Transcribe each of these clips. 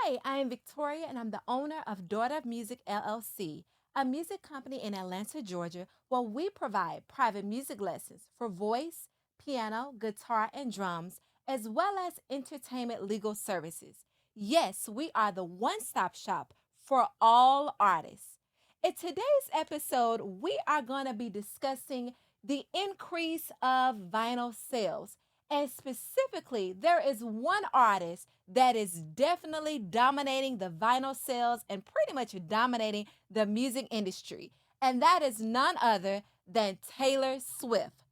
Hi, I am Victoria and I'm the owner of Daughter of Music LLC, a music company in Atlanta, Georgia, where we provide private music lessons for voice, piano, guitar, and drums, as well as entertainment legal services. Yes, we are the one stop shop for all artists. In today's episode, we are going to be discussing the increase of vinyl sales. And specifically, there is one artist that is definitely dominating the vinyl sales and pretty much dominating the music industry. And that is none other than Taylor Swift.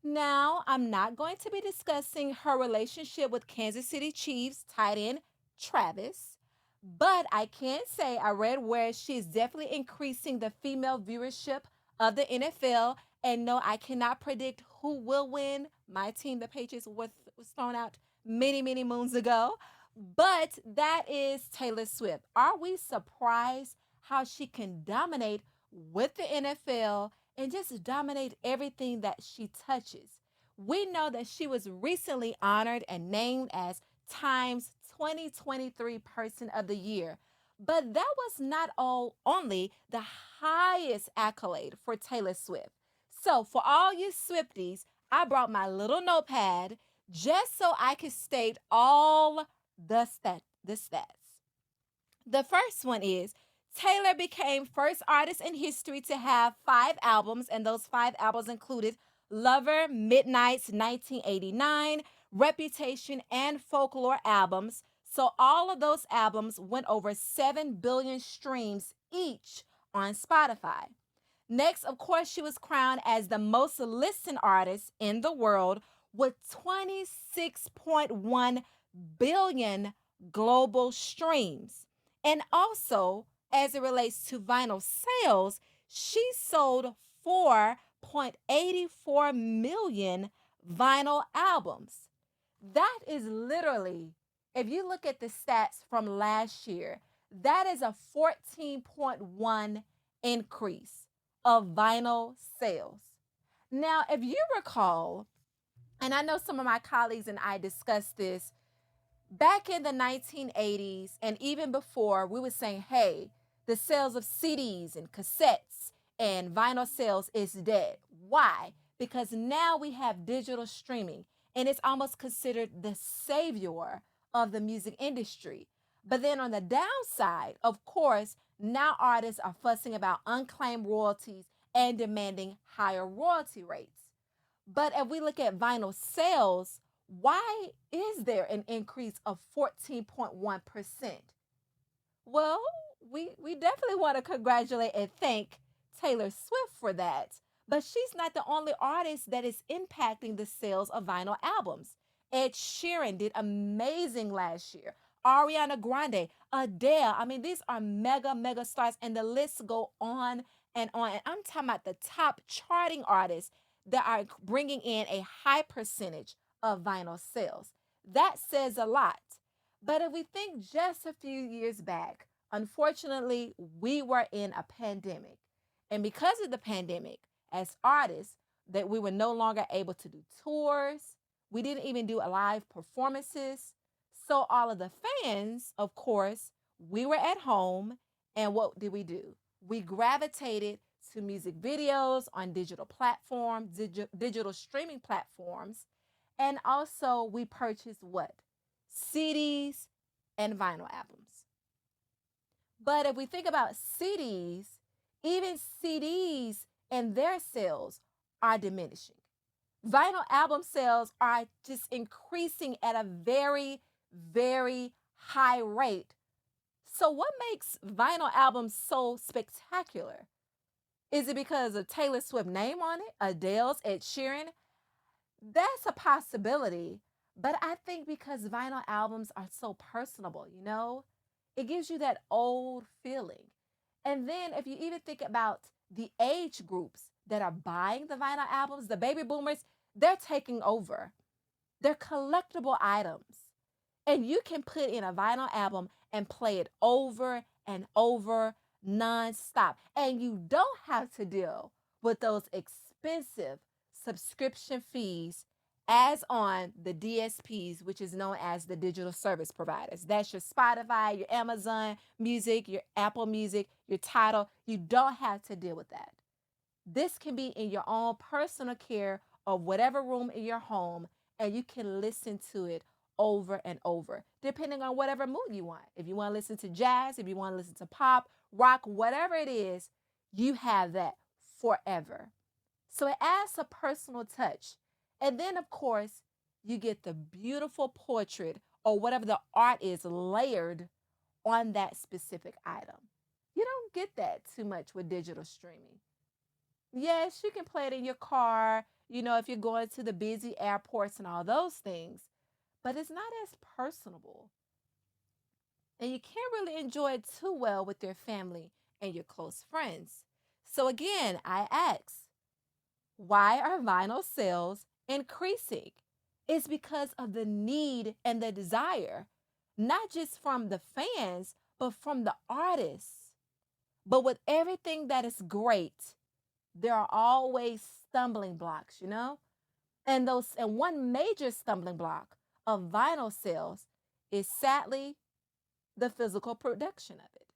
Now, I'm not going to be discussing her relationship with Kansas City Chiefs tight end Travis, but I can say I read where she's definitely increasing the female viewership of the NFL. And no, I cannot predict who will win. My team, the Patriots, was thrown out many, many moons ago. But that is Taylor Swift. Are we surprised how she can dominate with the NFL and just dominate everything that she touches? We know that she was recently honored and named as Time's 2023 Person of the Year. But that was not all only the highest accolade for Taylor Swift. So for all you Swifties, I brought my little notepad just so I could state all the stats. The first one is Taylor became first artist in history to have 5 albums, and those 5 albums included Lover, Midnight's 1989, Reputation, and Folklore albums. So all of those albums went over 7 billion streams each on Spotify. Next, of course, she was crowned as the most listened artist in the world with 26.1 billion global streams. And also, as it relates to vinyl sales, she sold 4.84 million vinyl albums. That is literally, if you look at the stats from last year, that is a 14.1 increase of vinyl sales. Now, if you recall, and I know some of my colleagues and I discussed this back in the 1980s and even before, we were saying, hey, the sales of CDs and cassettes and vinyl sales is dead. Why? Because now we have digital streaming and it's almost considered the savior of the music industry. But then on the downside, of course, now artists are fussing about unclaimed royalties and demanding higher royalty rates. But if we look at vinyl sales, why is there an increase of 14.1%? Well, we definitely want to congratulate and thank Taylor Swift for that. But she's not the only artist that is impacting the sales of vinyl albums. Ed Sheeran did amazing last year. Ariana Grande, Adele. I mean, these are mega, mega stars, and the lists go on and on. And I'm talking about the top charting artists that are bringing in a high percentage of vinyl sales. That says a lot. But if we think just a few years back, unfortunately, we were in a pandemic. And because of the pandemic, as artists, that we were no longer able to do tours. We didn't even do live performances. So all of the fans, of course, we were at home. And what did we do? We gravitated to music videos on digital platforms, digital streaming platforms. And also we purchased what? CDs and vinyl albums. But if we think about CDs, even CDs and their sales are diminishing. Vinyl album sales are just increasing at a very, very high rate. So, what makes vinyl albums so spectacular? Is it because of Taylor Swift's name on it, Adele's, Ed Sheeran? That's a possibility. But I think because vinyl albums are so personable, it gives you that old feeling. And then if you even think about the age groups that are buying the vinyl albums, the baby boomers, they're taking over. They're collectible items. And you can put in a vinyl album and play it over and over nonstop. And you don't have to deal with those expensive subscription fees as on the DSPs, which is known as the digital service providers. That's your Spotify, your Amazon Music, your Apple Music, your Tidal. You don't have to deal with that. This can be in your own personal care or whatever room in your home, and you can listen to it over and over, depending on whatever mood you want. If you want to listen to jazz, if you want to listen to pop, rock, whatever it is, you have that forever. So it adds a personal touch. And then, of course, you get the beautiful portrait or whatever the art is layered on that specific item. You don't get that too much with digital streaming. Yes, you can play it in your car, if you're going to the busy airports and all those things, but it's not as personable. And you can't really enjoy it too well with your family and your close friends. So, again, I ask, why are vinyl sales increasing? It's because of the need and the desire, not just from the fans, but from the artists. But with everything that is great, there are always stumbling blocks. And one major stumbling block of vinyl sales is sadly the physical production of it.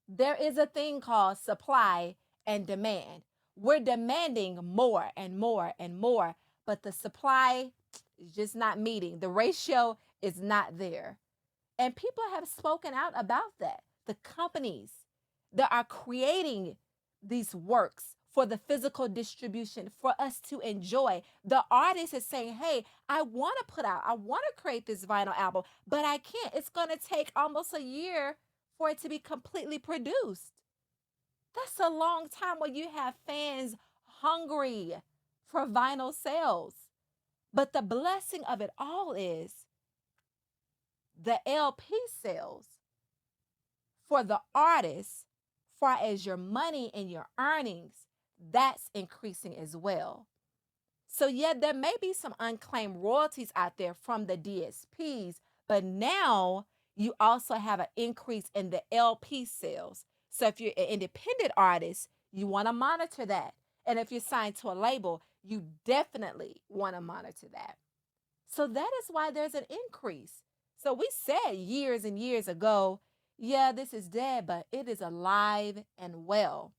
There is a thing called supply and demand. We're demanding more and more and more, but the supply is just not meeting. The ratio is not there. And people have spoken out about that. The companies that are creating these works for the physical distribution for us to enjoy. The artist is saying, hey, I want to create this vinyl album, but I can't. It's going to take almost a year for it to be completely produced. That's a long time when you have fans hungry for vinyl sales. But the blessing of it all is the LP sales for the artists, far as your money and your earnings, that's increasing as well. So yeah, there may be some unclaimed royalties out there from the DSPs, but now you also have an increase in the LP sales. So if you're an independent artist, you want to monitor that. And if you're signed to a label, you definitely want to monitor that. So that is why there's an increase. So we said years and years ago, yeah, this is dead, but it is alive and well.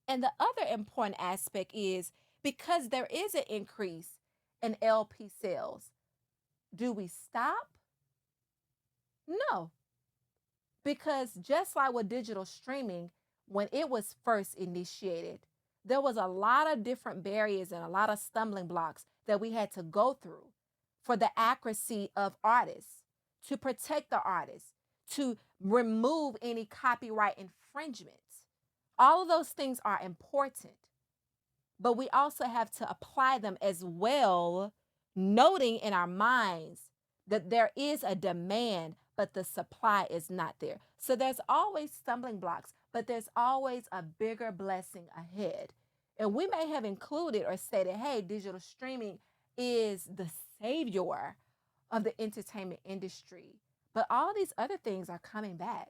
And the other important aspect is because there is an increase in LP sales, do we stop? No. Because just like with digital streaming, when it was first initiated, there was a lot of different barriers and a lot of stumbling blocks that we had to go through for the accuracy of artists, to protect the artists, to remove any copyright infringements. All of those things are important, but we also have to apply them as well, noting in our minds that there is a demand, but the supply is not there. So there's always stumbling blocks, but there's always a bigger blessing ahead. And we may have included or stated, hey, digital streaming is the savior of the entertainment industry. But all these other things are coming back.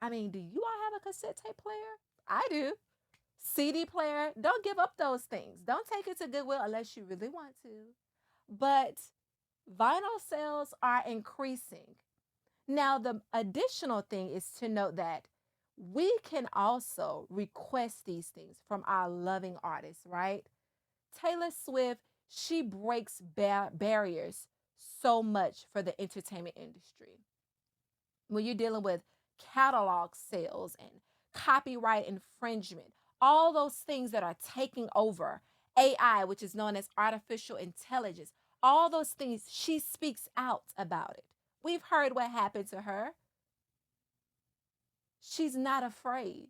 I mean, do you all have a cassette tape player? I do. CD player, don't give up those things. Don't take it to Goodwill unless you really want to. But vinyl sales are increasing. Now, the additional thing is to note that we can also request these things from our loving artists, right? Taylor Swift, she breaks barriers so much for the entertainment industry. When you're dealing with catalog sales and copyright infringement, all those things that are taking over AI, which is known as artificial intelligence, all those things, she speaks out about it. We've heard what happened to her. She's not afraid.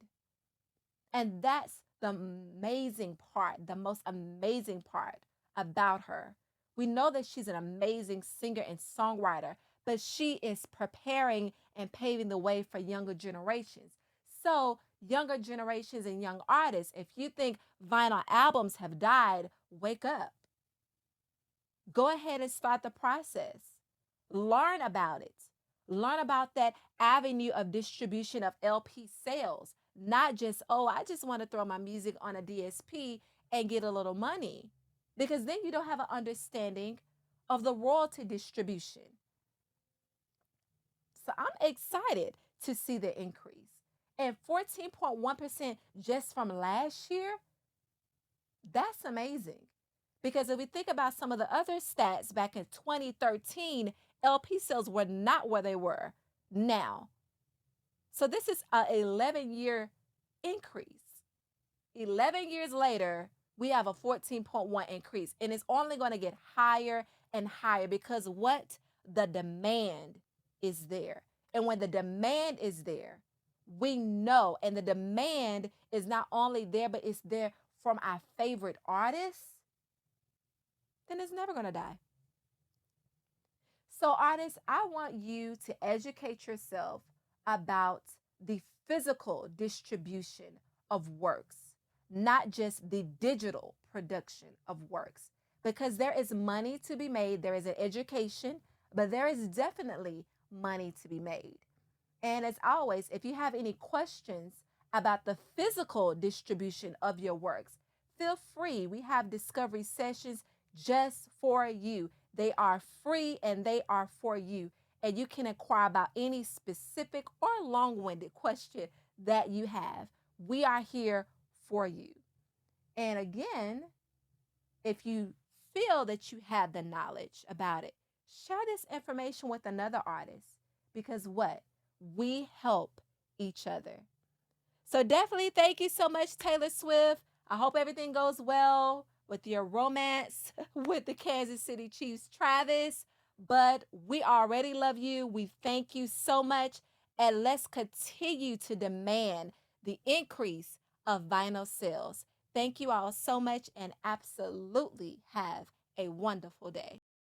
And that's the amazing part, the most amazing part about her. We know that she's an amazing singer and songwriter, but she is preparing and paving the way for younger generations. So, younger generations and young artists, if you think vinyl albums have died, wake up. Go ahead and start the process. Learn about it. Learn about that avenue of distribution of LP sales, not just, oh, I just want to throw my music on a DSP and get a little money. because then you don't have an understanding of the royalty distribution. So I'm excited to see the increase. And 14.1% just from last year, that's amazing. Because if we think about some of the other stats back in 2013, LP sales were not where they were now. So this is an 11-year increase. 11 years later, we have a 14.1 increase, and it's only going to get higher and higher because what? The demand is there. And when the demand is there, we know, and the demand is not only there, but it's there from our favorite artists, then it's never going to die. So, artists, I want you to educate yourself about the physical distribution of works, not just the digital production of works, because there is money to be made. There is an education, but there is definitely money to be made. And as always, if you have any questions about the physical distribution of your works, feel free. We have discovery sessions just for you. They are free and they are for you. And you can inquire about any specific or long winded question that you have. We are here for you. And again, if you feel that you have the knowledge about it, share this information with another artist because what? We help each other. So definitely thank you so much, Taylor Swift. I hope everything goes well with your romance with the Kansas City Chiefs, Travis. But we already love you. We thank you so much. And let's continue to demand the increase of vinyl sales. Thank you all so much and absolutely have a wonderful day.